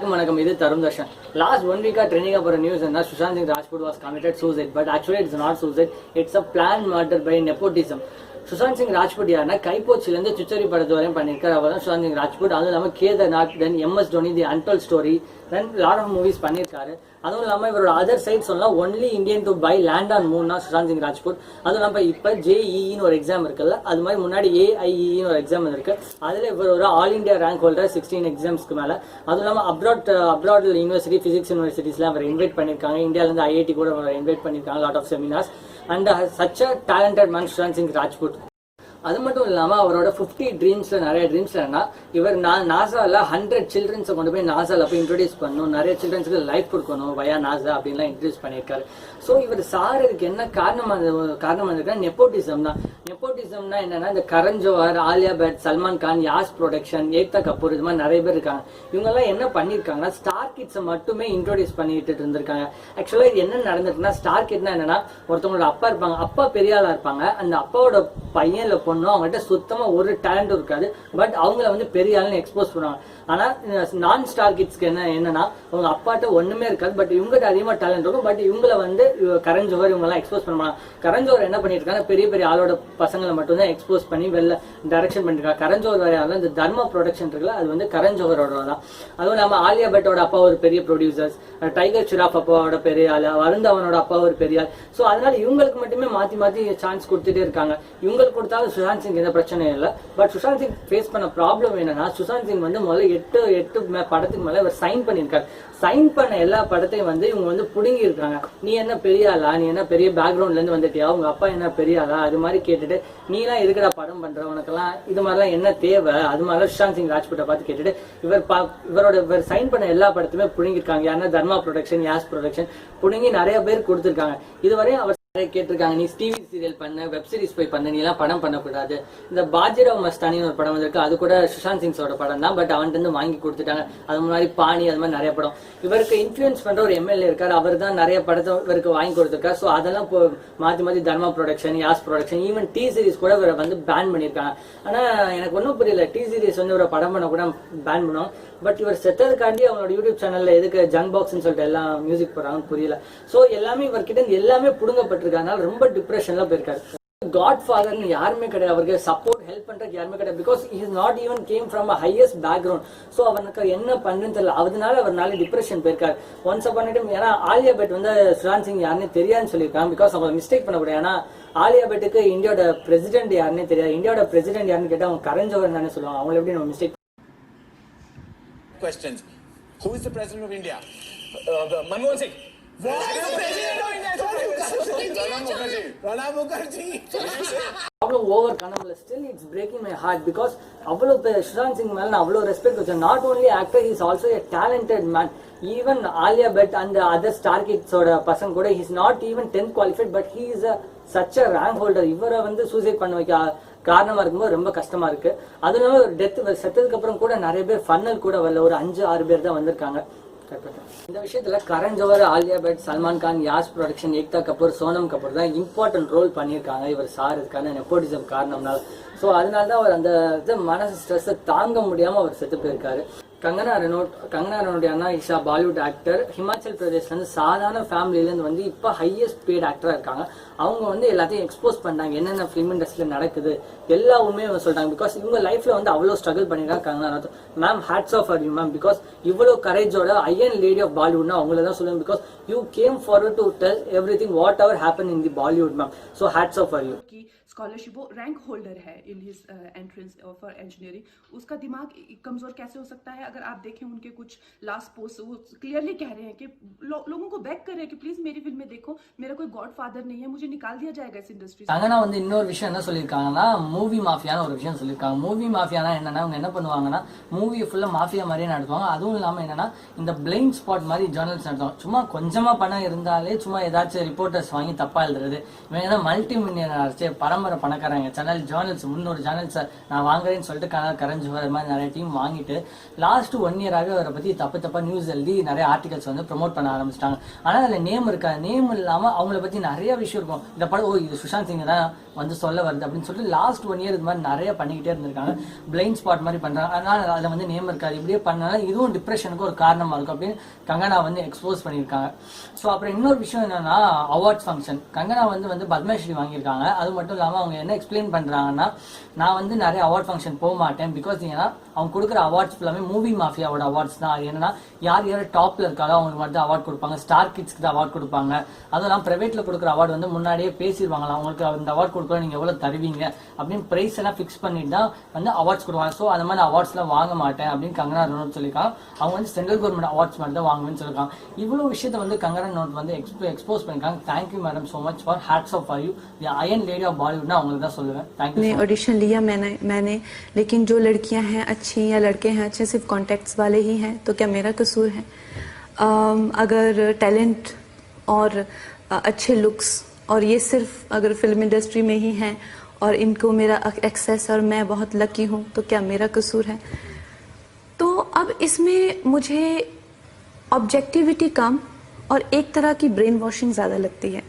Manakam, this is Tarun Darshan. Last 1 week, trending up news and Sushant Singh Rajput was committed suicide, but actually it's not suicide. It's a planned murder by nepotism. Sushant Singh Rajput யாருன்னா கைப்போச்சிலேருந்து சுச்சரி படத்து வரையும் பண்ணியிருக்காரு. அவர் தான் சுஷாந்த் சிங் ராஜ்புட். அதுவும் இல்லாமல் Kedarnath, then MS Dhoni, the untold story, then lot of movies பண்ணியிருக்காரு. அதுவும் இல்லாமல் இவரோட அதர் சைட் சொல்லலாம் only Indian to buy land on மூன்னா சுஷாந்த் சிங் ராஜ்புட். அதுவும் இல்லாமல் இப்போ JEEன்னு ஒரு எக்ஸாம் இருக்குல்ல, அது மாதிரி முன்னாடி AIEன்னு ஒரு எக்ஸாம் இருக்கு. அதில் இவர் ஒரு ஆல் இண்டியா ரேங்க் ஹோல்டர் 16 எக்ஸாம்ஸ்க்கு மேலே. அதுவும் இல்லாமல் அப்ராட் யூனிவர்சிட்டி ஃபிசிக்ஸ் யூனிவர்சிட்டிஸ்லாம் அவர் இன்வைட் பண்ணியிருக்காங்க. இந்தியாவிலேருந்து IIT கூட அவர் இன்வைட் பண்ணியிருக்காங்க, lot of seminars. And such a talented man Sushant Singh Rajput. அது மட்டும் இல்லாமல் அவரோட 50 ட்ரீம்ஸில் நிறைய ட்ரீம்ஸ் என்னன்னா இவர் நாசாவில் 100 சில்ட்ரன்ஸை கொண்டு போய் நாசாவில் போய் இன்ட்ரடியூஸ் பண்ணணும், நிறைய சில்ட்ரன்ஸுக்கு லைஃப் கொடுக்கணும் வயா நாசா அப்படின்லாம் இன்ட்ரடியூஸ் பண்ணியிருக்காரு. ஸோ இவர் சாரதுக்கு என்ன காரணம் இருக்குன்னா நெப்போட்டிசம் தான். நெப்போட்டிசம்னா என்னன்னா இந்த கரண் ஜோஹர், ஆலியா பட், சல்மான் கான், யாஸ் ப்ரொடக்ஷன், ஏக்தா கபூர், இது மாதிரி நிறைய பேர் இருக்காங்க. இவங்கெல்லாம் என்ன பண்ணியிருக்காங்கன்னா ஸ்டார் கிட்ஸை மட்டுமே இன்ட்ரோடியூஸ் பண்ணிட்டு இருந்திருக்காங்க. ஆக்சுவலாக இது என்ன நடந்திருக்குன்னா ஸ்டார் கிட்னா என்னன்னா ஒருத்தவங்களோட அப்பா இருப்பாங்க, அப்பா பெரிய ஆளா இருப்பாங்க, அந்த அப்பாவோட பையன்ல அவங்கள்ட்ட சுத்தமா ஒரு டேலண்ட் இருக்காது, பட் அவங்கள வந்து பெரிய ஆளுன்னு எக்ஸ்போஸ் பண்ணுவாங்க. ஆனா நான் ஸ்டார் கிட்ஸ்க்கு என்னன்னா அவங்க அப்பாட்ட ஒண்ணுமே இருக்காது, பட் இவங்ககிட்ட அதிகமா டேலண்ட் இருக்கும். பட் இவங்களை வந்து கரண் ஜோஹர் இவங்க எல்லாம் எக்ஸ்போஸ் பண்ணுவாங்க. கரண் ஜோஹர் என்ன பண்ணிருக்காங்க, பெரிய பெரிய ஆளோட பசங்களை மட்டும் தான் எக்ஸ்போஸ் பண்ணி வெளில டைரக்ஷன் பண்ணிருக்காங்க. கரண் ஜோஹர் வரையால இந்த தர்மா ப்ரொடக்ஷன் இருக்குல்ல, அது வந்து கரண் ஜோஹரோட தான். அதுவும் இல்லாம ஆலியா பட்டோட அப்பா ஒரு பெரிய ப்ரொடியூசர்ஸ், டைகர் ஷிராஃப் அப்பாவோட பெரிய ஆள், வருண் தவனோட அப்பா ஒரு பெரிய ஆள். ஸோ அதனால இவங்களுக்கு மட்டுமே மாத்தி மாத்தி சான்ஸ் கொடுத்துட்டே இருக்காங்க. இவங்களுக்கு கொடுத்தாலும் சுஷாந்த் சிங் எந்த பிரச்சனையும் இல்லை. பட் சுஷாந்த் சிங் ஃபேஸ் பண்ண ப்ராப்ளம் என்னன்னா சுஷாந்த் சிங் வந்து முதல்ல எட்டு படத்துக்கு மேல இவர் சைன் பண்ணியிருக்காரு. சைன் பண்ண எல்லா படத்தையும் வந்து இவங்க வந்து புடுங்கி இருக்காங்க. நீ என்ன பெரிய ஆளா, நீ என்ன பெரிய பேக்ரவுண்ட்ல இருந்து வந்துட்டியா, உங்க அப்பா என்ன பெரிய ஆளா, அது மாதிரி கேட்டுட்டு நீ எல்லாம் எதுக்கடா படம் பண்ற, உனக்கெல்லாம் இது மாதிரிலாம் என்ன தேவை, அது மாதிரிலாம் சுஷாந்த் சிங் ராஜ்புட்டை பார்த்து கேட்டுட்டு இவர் சைன் பண்ண எல்லா படத்தையுமே புடுங்கிருக்காங்க. யாருன்னா தர்மா ப்ரொடக்ஷன், யாஸ் ப்ரொடக்ஷன் புடுங்கி நிறைய பேர் கொடுத்துருக்காங்க. இதுவரையும் அவர் கேட்டிருக்காங்க, நீ டிவி சீரியல் பண்ண, வெப் சீரிஸ் போய் பண்ண, நீ எல்லாம் படம் பண்ணக்கூடாது. இந்த பாஜிராவ் மஸ்தானின்னு ஒரு படம் வந்திருக்கு, அது கூட சுஷாந்த் சிங்ஸோட படம் தான், பட் அவன்ட்டு இருந்து வாங்கி கொடுத்துட்டாங்க. அது முன்னாடி பாணி, அது மாதிரி நிறைய படம். இவருக்கு இன்ஃபுளுன்ஸ் பண்ற ஒரு MLA இருக்காரு, அவர் தான் நிறைய படத்தை இவருக்கு வாங்கி கொடுத்துருக்காரு. ஸோ அதெல்லாம் மாத்தி Dharma production, Yash production, even T series கூட இவரை வந்து பேன் பண்ணியிருக்காங்க. ஆனா எனக்கு ஒன்றும் புரியல, டி சீரிஸ் வந்து இவரை படம் பண்ண கூட பேன் பண்ணுவோம், பட் இவர் செத்ததுக்காண்டி அவங்களோட யூடியூப் சேனல்ல எதுக்கு ஜங்க் பாக்ஸ்ன்னு சொல்லிட்டு எல்லாம் மியூசிக் போடுறாங்கன்னு புரியல. ஸோ எல்லாமே இவர்கிட்ட எல்லாமே புடுங்கப்பட்டிருக்காங்க, ரொம்ப டிப்ரெஷன்ல போயிருக்காரு. காட் ஃபாதர்னு யாருமே கிடையாது, அவருக்கு சப்போர்ட் ஹெல்ப் பண்றதுக்கு யாருமே கிடையாது. Because is not even came from a highest background. So அவனுக்கு என்ன பண்ணுன்னு தெரியல, அதனால அவர்னால டிப்ரெஷன் போயிருக்காரு. ஒன்ஸ் பண்ணிட்டு ஏன்னா ஆலியா பட் வந்து சுஷாந்த் சிங் யாருன்னு தெரியாதுன்னு சொல்லியிருக்காங்க. பிகாஸ் அவங்க மிஸ்டேக் பண்ணக்கூடாது. ஏன்னா ஆலியா பட்டுக்கு இந்தியாவோட பிரசிடென்ட் யாருன்னே தெரியாது. இந்தியாவோட பிரசிடென்ட் யாருன்னு கேட்டா அவங்க கரண் ஜோஹர் தானே சொல்லுவாங்க. அவங்களை எப்படி நம்ம mistake questions. Who is the president of India? Manmohan Singh. What is the president of India? Pranab Mukherjee. problem overcome. Still, it's breaking my heart because Sushant Singh மேல அவ்வளோ ரெஸ்பெக்ட் வச்சேன். Not only actor, he is also a talented man. Even Alia Bhatt and the other star kids oda பசங்க கூட he is not even 10th qualified, but he is such a rank holder. இவரை வந்து suicide பண்ண வைக்க காரணமா இருக்கும்போது ரொம்ப கஷ்டமா இருக்கு. அது இல்லாம ஒரு டெத் செத்ததுக்கு அப்புறம் கூட நிறைய பேர் ஃபன்னல் கூட வரல, ஒரு 5-6 பேர் தான் வந்திருக்காங்க. இந்த விஷயத்துல கரண் ஜோஹர், ஆலியா பட், சல்மான் கான், யாஸ் ப்ரொடக்ஷன், ஏக்தா கபூர், சோனம் கபூர் தான் இம்பார்ட்டன்ட் ரோல் பண்ணியிருக்காங்க இவர் சாருக்கான நெப்போட்டிசம் காரணம்னால. ஸோ அதனால தான் அவர் அந்த மனசு ஸ்ட்ரெஸ்ஸை தாங்க முடியாம அவர் செத்து போயிருக்காரு. கங்கனா ரனோட் அண்ணா இஷா பாலிவுட் ஆக்டர், ஹிமாச்சல் பிரதேஷ்ல இருந்து சாதாரண ஃபேமிலில இருந்து வந்து இப்ப ஹையஸ்ட் பெய்ட் ஆக்டரா இருக்காங்க. அவங்க வந்து எல்லாத்தையும் எக்ஸ்போஸ் பண்ணாங்க, என்னென்ன ஃபிலிம் இண்டஸ்ட்ரியில நடக்குது எல்லா உண்மையும் சொல்றாங்க. பிகாஸ் இவங்க லைஃப்ல வந்து அவ்வளவு ஸ்ட்ரகிள் பண்ணிருக்காங்க. Kangana Ranaut ma'am, hats off for you ma'am. Because இவ்வளவு கரேஜோட அயன் லேடி ஆஃப் பாலிவுட்னா அவங்கள தான் சொல்லுவேன். Because you came forward to tell everything whatever happen in the Bollywood ma'am. So hats off for you. Scholarship वो रैंक होल्डर है in his entrance for engineering. उसका दिमाग कमजोर कैसे हो सकता है? अगर आप देखें उनके कुछ लास्ट पोस्ट, वो क्लियरली कह रहे हैं कि लोगों को बैक कर रहे हैं कि प्लीज मेरी फिल्म में देखो, मेरा कोई गॉड फादर नहीं है, मुझे निकाल दिया जाएगा इस इंडस्ट्री से. கங்கனா வந்து இன்னொரு விஷயம் என்ன சொல்லியிருக்காங்கன்னா, மூவி மாஃபியான்னு ஒரு விஷயம் சொல்லியிருக்காங்க. மூவி மாஃபியானா என்னன்னா, அவங்க என்ன பண்ணுவாங்கன்னா மூவியை ஃபுல்லா மாஃபியா மாதிரியே நடத்துவாங்க. அதுவும் இல்லாம என்னன்னா இந்த பிளைண்ட் ஸ்பாட் மாதிரி ஜேர்னல்ஸ் நடத்துவாங்க. சும்மா கொஞ்சமா பணம் இருந்தாலே சும்மா ஏதாச்சும் ரிப்போர்ட்டர்ஸ் வாங்கி தப்பா எழுதுறது. இவங்க மல்டி மில்லியனர் ஆச்சு, பரம்பரை பணக்காரங்க, சேனல் ஜேர்னல்ஸ் 300 சேனல்ஸ் நான் வாங்குறேன்னு சொல்லிட்டு கரண் ஜோஹர் மாதிரி நிறைய டீம் வாங்கிட்டு லாஸ்ட் 1 இயராகவே அவரை பத்தி தப்பா நியூஸ் எழுதி நிறைய ஆர்டிகல்ஸ் வந்து ப்ரொமோட் பண்ண ஆரம்பிச்சிட்டாங்க. ஆனா அதுல நேம் இருக்கா, நேம் இல்லாம அவங்கள பத்தி நிறைய விஷயம் இருக்கும். இந்த படம் இது சுஷாந்த் சிங் தான் வந்து சொல்ல வருது அப்படின்னு சொல்லிட்டு லாஸ்ட் 1 இயர் இது மாதிரி நிறைய பண்ணிக்கிட்டே இருந்திருக்காங்க. பிளைண்ட் ஸ்பாட் மாதிரி பண்றாங்க. அதனால அதுல வந்து நேம் இருக்காது. இப்படியே பண்ணாலும் இதுவும் டிப்ரெஷனுக்கு ஒரு காரணமா இருக்கும் அப்படின்னு கங்கனா வந்து எக்ஸ்போஸ் பண்ணியிருக்காங்க. ஸோ அப்புறம் இன்னொரு விஷயம் என்னன்னா அவார்ட்ஸ் ஃபங்க்ஷன். கங்கனா வந்து பத்மஸ்ரீ வாங்கியிருக்காங்க. அது மட்டும் இல்லாமல் அவங்க என்ன எக்ஸ்பிளைன் பண்றாங்கன்னா, நான் வந்து நிறைய அவார்ட் ஃபங்க்ஷன் போக மாட்டேன். பிகாஸ் ஏன்னா அவங்க கொடுக்குற அவார்ட்ஸ் ஃபுல்லாமே மூவி மாஃபியாவோட அவார்ட்ஸ் தான். அது என்னன்னா யார் டாப்ல இருக்காலோ அவங்களுக்கு மட்டும் அவார்ட் கொடுப்பாங்க. ஸ்டார் கிட்ஸ்க்கு தான் அவார்ட் கொடுப்பாங்க. அதெல்லாம் பிரைவேட்ல கொடுக்குற அவார்டு வந்து முன்னாடியே பேசிடுவாங்களா, அவங்களுக்கு அந்த அவார்ட் கொடுக்கணும், நீங்க எவ்வளவு தருவீங்க அப்படின்னு பிரைஸ் எல்லாம் ஃபிக்ஸ் பண்ணிட்டு தான் வந்து அவார்ட்ஸ் கொடுப்பாங்க. ஸோ அந்த மாதிரி அவார்ட்ஸ் எல்லாம் வாங்க மாட்டேன் அப்படின்னு கங்கனா ரனௌத் சொல்லியிருக்காங்க. அவங்க வந்து சென்ட்ரல் கவர்மெண்ட் அவார்ட்ஸ் மட்டும் தான் வாங்குவேன்னு சொல்லியிருக்காங்க. இவ்வளவு விஷயத்தை வந்து கங்கனா ரனௌத் வந்து எக்ஸ்போஸ் பண்ணிருக்காங்க. Thank you madam so much for hats off for you. The Iron Lady of Bollywood ना அவங்களுக்கு தான் சொல்லுவேன். Thank you. मैंने ऑडिशन लिया मैंने लेकिन जो लड़कियां हैं अच्छी या लड़के हैं अच्छे सिर्फ कॉन्टेक्ट्स वाले ही हैं तो क्या मेरा कसूर है? अगर टैलेंट और अच्छे लुक्स और ये सिर्फ अगर फिल्म इंडस्ट्री में ही हैं और इनको मेरा एक्सेस और मैं बहुत लकी हूँ तो क्या मेरा कसूर है? तो अब इसमें मुझे ऑब्जेक्टिविटी कम और एक तरह की ब्रेन वॉशिंग ज़्यादा लगती है,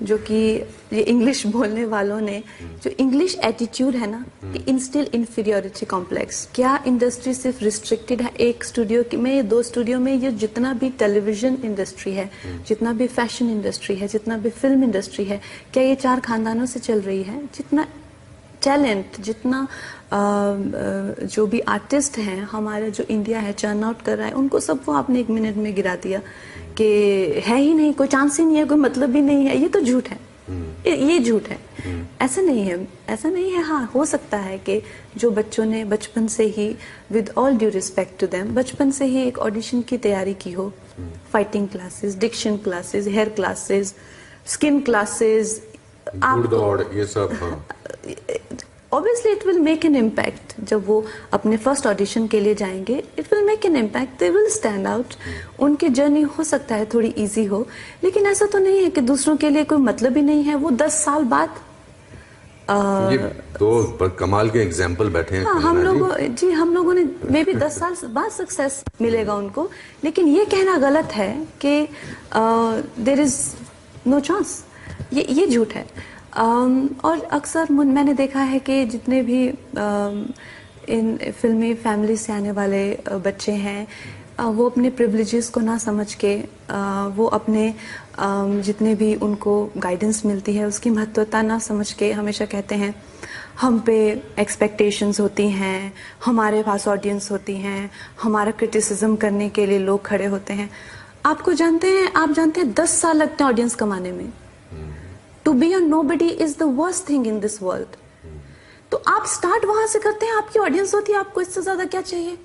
जो कि ये इंग्लिश बोलने वालों ने जो इंग्लिश एटीट्यूड है ना कि इंस्टिल इंफीरियोरिटी कॉम्प्लेक्स. क्या इंडस्ट्री सिर्फ रिस्ट्रिक्टेड है एक स्टूडियो में? 2 स्टूडियो में ये जितना भी टेलीविजन इंडस्ट्री है, जितना भी फैशन इंडस्ट्री है, जितना भी फिल्म इंडस्ट्री है, क्या ये 4 खानदानों से चल रही है? जितना टैलेंट, जितना जो भी आर्टिस्ट हैं हमारा जो इंडिया है चर्न आउट कर रहा है, उनको सबको आपने 1 मिनट में गिरा दिया कि है ही नहीं, कोई चांस ही नहीं है, कोई मतलब ही नहीं है. ये तो झूठ है. ये झूठ है. ऐसा नहीं है. हाँ, हो सकता है कि जो बच्चों ने बचपन से ही with all due respect to them बचपन से ही एक ऑडिशन की तैयारी की हो, fighting classes, diction classes, hair classes, skin classes, दौड़, ये सब. Obviously it will make an impact. जब वो अपने फर्स्ट ऑडिशन के लिए जाएंगे, it will make an impact. They will stand out. उनकी जर्नी हो सकता है थोड़ी इजी हो, लेकिन ऐसा तो नहीं है कि दूसरों के लिए कोई मतलब ही नहीं है. वो 10 साल बाद ये 2 कमाल के एग्जाम्पल बैठे हैं. हाँ, हम लोगों ने मे भी 10 साल बाद सक्सेस मिलेगा उनको, लेकिन ये कहना गलत है कि देयर इज नो चांस. ये झूठ है. और अक्सर मैंने देखा है कि जितने भी इन फिल्मी फैमिली से आने वाले बच्चे हैं, वो अपने प्रिविलेजेस को ना समझ के वो अपने जितने भी उनको गाइडेंस मिलती है उसकी महत्वता ना समझ के हमेशा कहते हैं हम पे एक्सपेक्टेशंस होती हैं, हमारे पास ऑडियंस होती हैं, हमारा क्रिटिसिज्म करने के लिए लोग खड़े होते हैं. आप जानते हैं 10 साल लगते हैं ऑडियंस कमाने में. To be a nobody is the worst thing in this world. तो आप स्टार्ट वहां से करते हैं, आपकी ऑडियंस होती है, आपको इससे ज्यादा क्या चाहिए?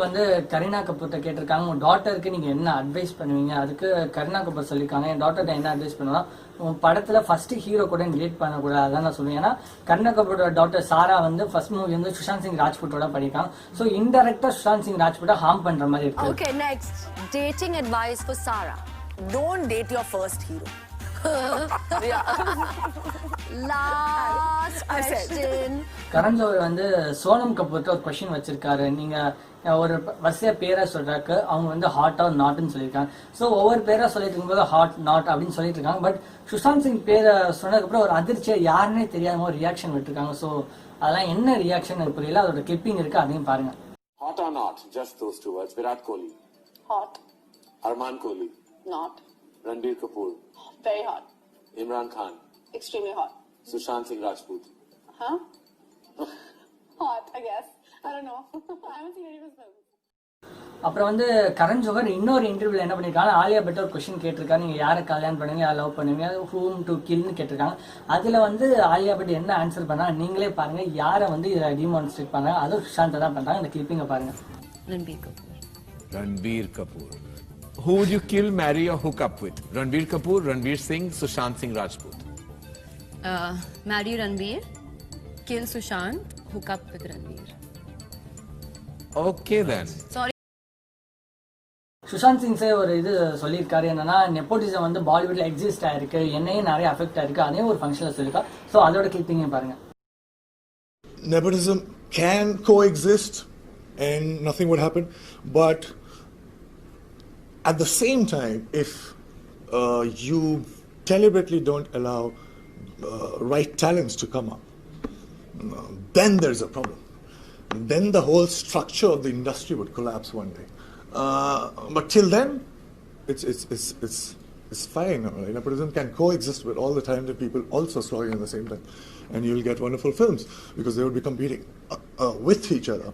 வந்து கரீனா கபூர்ட்ட கேட்டிருக்காங்க, உங்க டாட்டருக்கு நீங்க என்ன அட்வைஸ் பண்ணுவீங்க? அதுக்கு கரீனா கபூர் சொல்லியிருக்காங்க, என் டாட்டர்ட்ட என்ன அட்வைஸ் பண்ணுவேன்னா, உன் படத்துல ஃபர்ஸ்ட் ஹீரோ கூட ரிலேட் பண்ணக்கூடாது, அதான் நான் சொல்லுவேன். ஏன்னா கரீனா கபூரோட டாட்டர் சாரா வந்து ஃபர்ஸ்ட் மூவி வந்து சுஷாந்த் சிங் ராஜ்புட்டோட பண்ணிருக்காங்க. சோ இன்டைரக்டா சுஷாந்த் சிங் ராஜ்புட்டை ஹார்ம் பண்ற மாதிரி இருக்கு. Okay, next dating advice for Sara. Don't date your first hero. Last question. Karan Johar வந்து சோனம் கபூர்ட்ட ஒரு கொஸ்டின் வச்சிருக்காரு. நீங்க ஒரு வரிசையா பேரா சொல்றாக்கு அவங்க வந்து ஹாட் ஆர் நாட்னு சொல்லியிருக்காங்க. ஸோ ஒவ்வொரு பேரா சொல்லிட்டு இருக்கும்போது ஹாட் நாட் அப்படின்னு சொல்லிட்டு இருக்காங்க. பட் சுஷாந்த் சிங் பேரை சொன்னதுக்கு அப்புறம் ஒரு அதிர்ச்சியா யாருன்னே தெரியாம ஒரு ரியாக்ஷன் விட்டுருக்காங்க. ஸோ அதெல்லாம் என்ன ரியாக்ஷன் எனக்கு புரியல. அதோட கிளிப்பிங் இருக்கு, அதையும் பாருங்க. Hot or not? Just those 2 words. Virat Kohli. Hot. Arman Kohli. Not. Ranbir Kapoor. Very hot. Imran Khan. Extremely hot. Sushant Singh Rajput. Huh? Hot, I guess. I don't know. I haven't seen any of his films. அப்புறம் வந்து கரண் ஜோஹர் இன்னொரு இன்டர்வியூல என்ன பண்ணிருக்காங்க, Alia but ஒரு question கேட்டிருக்காரு, நீங்க யாரை கல்யாணம் பண்ணுவீங்க, யாரை லவ் பண்ணுவீங்க, ஹூம் டு கில்னு கேட்டிருக்காங்க. அதுல வந்து ஆலியா பட் என்ன ஆன்சர் பண்ணா நீங்களே பாருங்க. யாரை வந்து இதை டிமான்ஸ்ட்ரேட் பண்ணாங்க, அதுவும் சுஷாந்த் தான் பண்றாங்க. இந்த கிளிப்பிங்க பாருங்க. Ranbir Kapoor. Ranbir Kapoor. Who would you kill, marry or hook up with? Ranbir Kapoor, Ranveer Singh, Sushant Singh Rajput. Marry Ranbir, kill Sushant, hook up with Ranbir. Okay then. Sorry. Sushant Singh ஒரு இது சொல்லியிருக்காரு, என்னன்னா nepotism வந்து பாலிவுட்ல exist ஆயிருக்கு, என்னையும் நிறைய affect ஆயிருக்கு, அதே ஒரு ஃபங்க்ஷன்ல சொல்லியிருக்கா. ஸோ அதோட கிளிப்பிங்க பாருங்க. Nepotism can coexist and nothing would happen. But at the same time, if you deliberately don't allow right talents to come up, then there's a problem. Then the whole structure of the industry would collapse one day. But till then, it's fine. Right? Nepotism can coexist with all the talented people also struggling at the same time, and you'll get wonderful films because they would be competing with each other,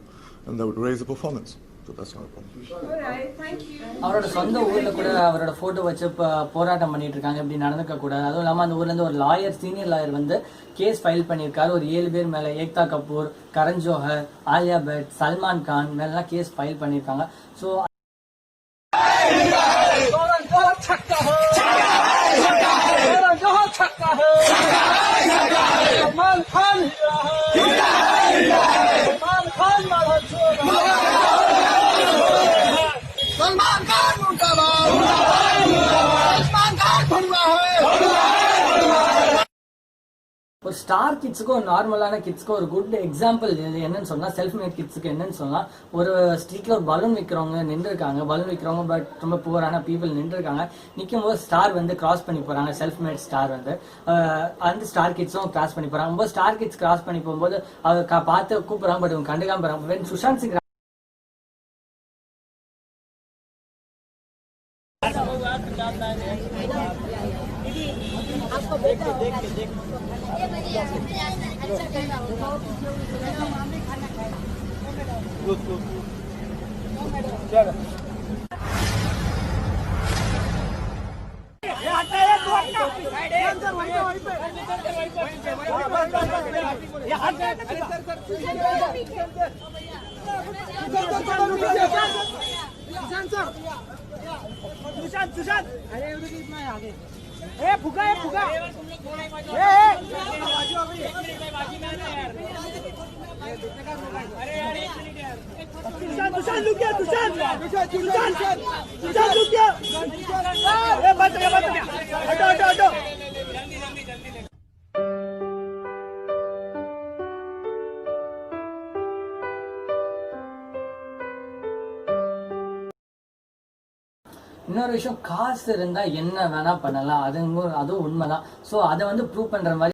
and that would raise the performance. So that's not a problem. All right, thank you. அவரோட சொந்த ஊர்ல கூட அவரோட photo வச்சு போராட்டம் பண்ணிட்டு இருக்காங்க. இப்படி நடந்துக்க கூடாது. அதுவும் இல்லாம அந்த ஊர்ல இருந்து ஒரு லாயர், சீனியர் லாயர் வந்து கேஸ் ஃபைல் பண்ணியிருக்காரு. ஒரு 7 பேர் மேல, ஏக்தா கபூர், கரண் ஜோஹர், ஆலியா பட், சல்மான் கான் மேலாம் கேஸ் ஃபைல் பண்ணியிருக்காங்க. ஸோ ஒரு ஸ்டார் கிட்ஸுக்கும் நார்மலான கிட்ஸுக்கும் ஒரு குட் எக்ஸாம்பிள் என்னன்னு சொன்னா, செல்ஃப் மேட் கிட்ஸுக்கு என்னன்னு சொன்னா, ஒரு ஸ்ட்ரீட்ல ஒரு பலூன் விற்கிறவங்க நின்று இருக்காங்க. பலூன் விற்கிறவங்க பட் ரொம்ப புவரான பீப்புள் நின்று இருக்காங்க. நிற்கும் போது ஸ்டார் வந்து கிராஸ் பண்ணி போறாங்க. செல்ஃப் மேட் ஸ்டார் வந்து அந்த ஸ்டார் கிட்ஸும் கிராஸ் பண்ணி போறாங்க. ரொம்ப ஸ்டார் கிட்ஸ் கிராஸ் பண்ணி போகும்போது அவங்க பார்த்து கூப்பிடுறாங்க, பட் அவங்க கண்டுக்காம போறாங்க. சுஷாந்த் சிங் இன்னொரு விஷயம், காசு இருந்தா என்ன வேணா பண்ணலாம். அதுவும் உண்மைதான். ஸோ அதை வந்து ப்ரூவ் பண்ற மாதிரி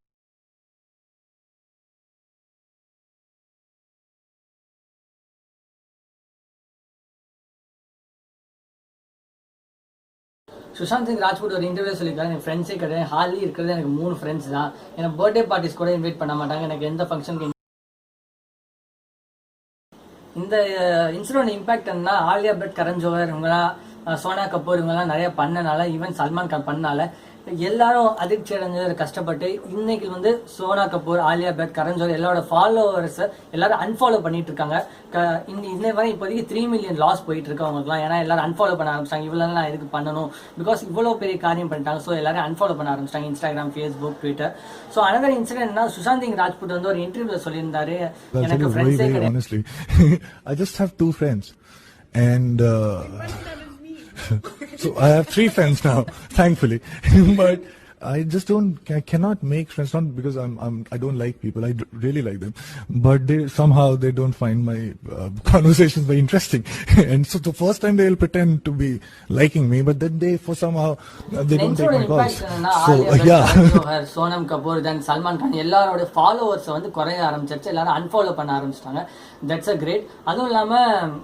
சுஷாந்த் சிங் ராஜ்புட் ஒரு இன்டர்வியூ சொல்லியிருக்காரு, எனக்கு ஃப்ரெண்ட்ஸே கிடையாது, ஹாலி இருக்கிறது எனக்கு 3 ஃப்ரெண்ட்ஸ் தான். எனக்கு பர்த்டே பார்ட்டிஸ் கூட இன்வைட் பண்ண மாட்டாங்க. எனக்கு எந்த ஃபங்க்ஷனுக்கு இந்த இன்சிடென்ட் இம்பாக்ட் என்ன, ஆலியா பட், கரண் ஜோஹர் இவங்கலாம், சோனா கபூர் இவங்கெல்லாம் நிறைய பண்ணனால, ஈவன் சல்மான் கான் பண்ணனால எல்லாரும் அதிர்ச்சி அடைஞ்சு கஷ்டப்பட்டு இன்னைக்கு வந்து சோனா கபூர், ஆலியா பட், கரண் ஜோஹர் எல்லாரோட ஃபாலோவர்ஸ் எல்லாரும் அன்ஃபாலோ பண்ணிட்டு இருக்காங்க. இன்னை வரை இப்போதைக்கு 3 மில்லியன் லாஸ் போயிட்டு இருக்கு அவங்களுக்குலாம். ஏன்னா எல்லாரும் அன்ஃபாலோ பண்ண ஆரம்பிச்சிட்டாங்க. இவ்வளவு நான் எதுக்கு பண்ணணும், பிகாஸ் இவ்வளவு பெரிய காரியம் பண்ணிட்டாங்க. ஸோ எல்லாரும் அன்ஃபாலோ பண்ண ஆரம்பிச்சிட்டாங்க, Instagram, Facebook, Twitter. So another இன்சிடென்ட்னா, சுஷாந்த் சிங் ராஜ்புட் வந்து ஒரு இன்டர்வியூல சொல்லியிருந்தாரு, எனக்கு ஃப்ரெண்ட்ஸே கிடையாது. I just have 2 friends and so I have 3 friends now, thankfully. But I just cannot make friends, not because I don't like people. I really like them, but somehow they don't find my conversations very interesting. And so the first time they'll pretend to be liking me, but then they they don't take my calls. So yeah. Sonam Kapoor, தென் சல்மான் கான் எல்லாரோட followers வந்து குறைய ஆரம்பிச்சிருச்சு. எல்லாரும் unfollow பண்ண ஆரம்பிச்சிட்டாங்க. That's a great. அதுவும் இல்லாம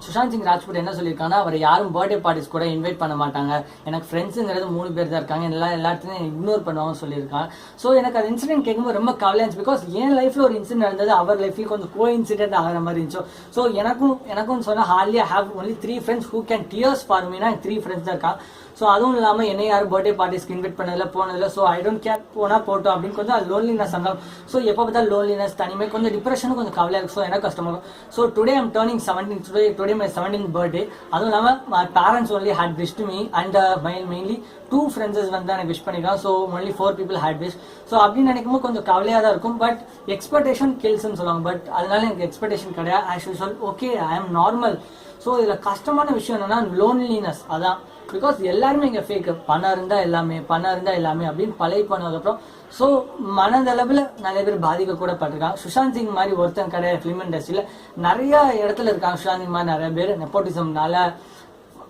சுஷாந்த் சிங் ராஜ்புட் என்ன சொல்லியிருக்காங்கன்னா, அவர் யாரும் பர்த்டே பார்ட்டிஸ் கூட இன்வைட் பண்ண மாட்டாங்க. எனக்கு ஃப்ரெண்ட்ஸுங்கிறது 3 பேர் தான் இருக்காங்க. எல்லாத்தையும் இக்னோர் பண்ணுவாங்க சொல்லியிருக்காங்க. ஸோ எனக்கு அந்த இன்சிடென்ட் கேட்கும்போது ரொம்ப கவலையா இருந்துச்சு. பிகாஸ் என் லைஃப்ல ஒரு இன்சிடென்ட் நடந்தது, அவர் லைஃப்ல கொஞ்சம் கோ இன்சிடென்ட் ஆகிற மாதிரி இருந்துச்சு. ஸோ எனக்கும் சொன்னா, hardly have only 3 friends who can tears for மீனா 3 ஃப்ரெண்ட்ஸ் தான் இருக்காங்க. ஸோ அதுவும் இல்லாமல் என்னை யாரும் பர்த்டே பார்ட்டிஸ்க்கு இன்வைட் பண்ணதில்ல, போனதில்லை. ஸோ ஐ டோன்ட் கேர், போனால் போட்டோம் அப்படின்னு கொஞ்சம் லோன்லினஸ் இருந்தாலும். ஸோ எப்போ பார்த்தா லோன்லினஸ், தனிமை, கொஞ்சம் டிப்ரெஷனும் கொஞ்சம் கவலையாக இருக்கும். ஸோ எனக்கு கஷ்டமாக இருக்கும். So today I'm turning 17, today my 17th birthday. அதுவும் இல்லாமல் my parents only had wish to me and mainly 2 friends வந்து எனக்கு விஷ் பண்ணிக்கலாம். So only 4 people had wish. So அப்படின்னு நினைக்கும்போது கொஞ்சம் கவலையாக தான் இருக்கும். பட் எக்ஸ்பெக்டேஷன் கில்ஸ்ன்னு சொல்லுவாங்க. பட் அதனால எனக்கு எக்ஸ்பெக்டேஷன் கிடையாது. As usual okay, I am normal. So இதில் கஷ்டமான விஷயம் என்னன்னா லோன்லினஸ். அதான் பிகாஸ் எல்லாருமே இங்கே ஃபேக், பணம் இருந்தால் எல்லாமே அப்படின்னு பழகி பண்ணதுக்கப்புறம் ஸோ மனதளவில் நிறைய பேர் பாதிக்க கூட பட்டிருக்காங்க. சுஷாந்த் சிங் மாதிரி ஒருத்தன் கிடையாது ஃபிலிம் இண்டஸ்ட்ரியில், நிறைய இடத்துல இருக்காங்க சுஷாந்த் சிங் மாதிரி நிறைய பேர் நெப்போட்டிசம்னால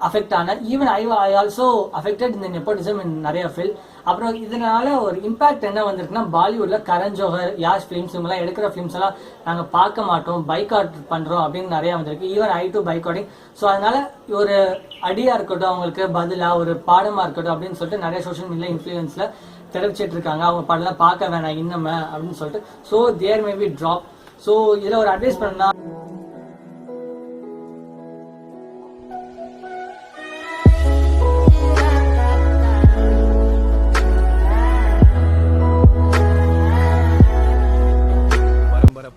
அஃபெக்ட் ஆன. ஈவன் ஐ ஆல்சோ அஃபெக்டட் இந்த நெப்போட்டிசம் இன் நிறைய ஃபில்ம். அப்புறம் இதனால ஒரு இம்பாக்ட் என்ன வந்திருக்குன்னா, பாலிவுட்ல கரண் ஜோஹர், யாஷ் ஃபிலிம்ஸ் இவங்கெல்லாம் எடுக்கிற ஃபிலிம்ஸ் எல்லாம் நாங்கள் பார்க்க மாட்டோம், பைக்காட் பண்றோம் அப்படின்னு நிறைய வந்திருக்கு. Even I do boycotting. So அதனால ஒரு அடியா இருக்கட்டும், அவங்களுக்கு பதிலா ஒரு பாடமா இருக்கட்டும் அப்படின்னு சொல்லிட்டு நிறைய சோஷியல் மீடியா இன்ஃபுளுன்ஸ்ல தெரிவிச்சிட்டு இருக்காங்க. அவங்க படம்லாம் பார்க்க வேணாம் இன்னுமே அப்படின்னு சொல்லிட்டு. So there may be drop. So இதுல ஒரு அட்வைஸ் பண்ணா,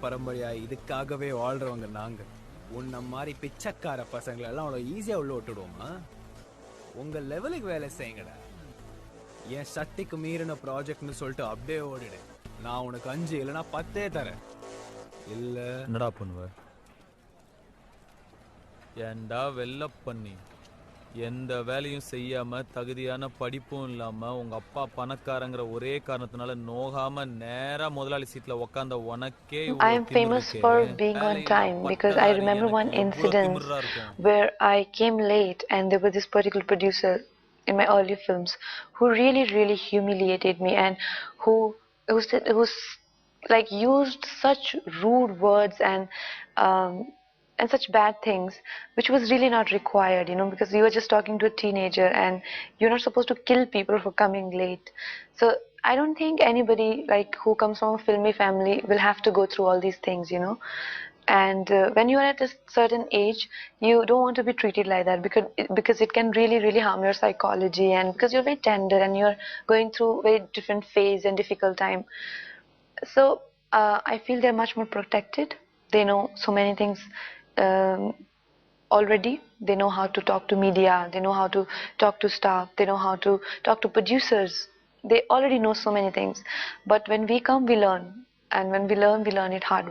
பரம்பரையா இதுக்காகவே வாழ்றவங்க நாங்க. உன்ன மாதிரி பிச்சைக்கார பசங்களை எல்லாம் அவ்வளோ ஈஸியா உள்ள விட்டுடுவோமா? உங்க லெவலுக்கு வேலை செய்யுங்கடா. என் சக்திக்கு மீறின ப்ராஜெக்ட்னு சொல்லிட்டு அப்படியே ஓடிடு. நான் உனக்கு 5 இல்லைன்னா 10 தரேன். இல்ல என்னடா பண்ணுவ? ஏண்டா வெள்ள பண்ணி எந்த வேலையும் செய்யாம தகுதியான படிப்பும் இல்லாம உங்க அப்பா பணக்காரங்கிற ஒரே காரணத்தினால நோகாம நேரா முதலாளி சீட்ல உட்கார்ந்த உனக்கே I am famous for being on time because I remember one incident where I came late and there was this particular producer in my early films who really humiliated me and who like used such rude words and such bad things which was really not required, you know, because you were just talking to a teenager and you're not supposed to kill people for coming late. So I don't think anybody like who comes from a filmy family will have to go through all these things, you know. And when you are at a certain age, you don't want to be treated like that because it can really harm your psychology, and because you're very tender and you're going through very different phase and difficult time. So I feel they're much more protected. They know so many things already. They know how to talk to media, they know how to talk to staff, they know how to talk to producers. They already know so many things, but when we come we learn, and when we learn it hard way.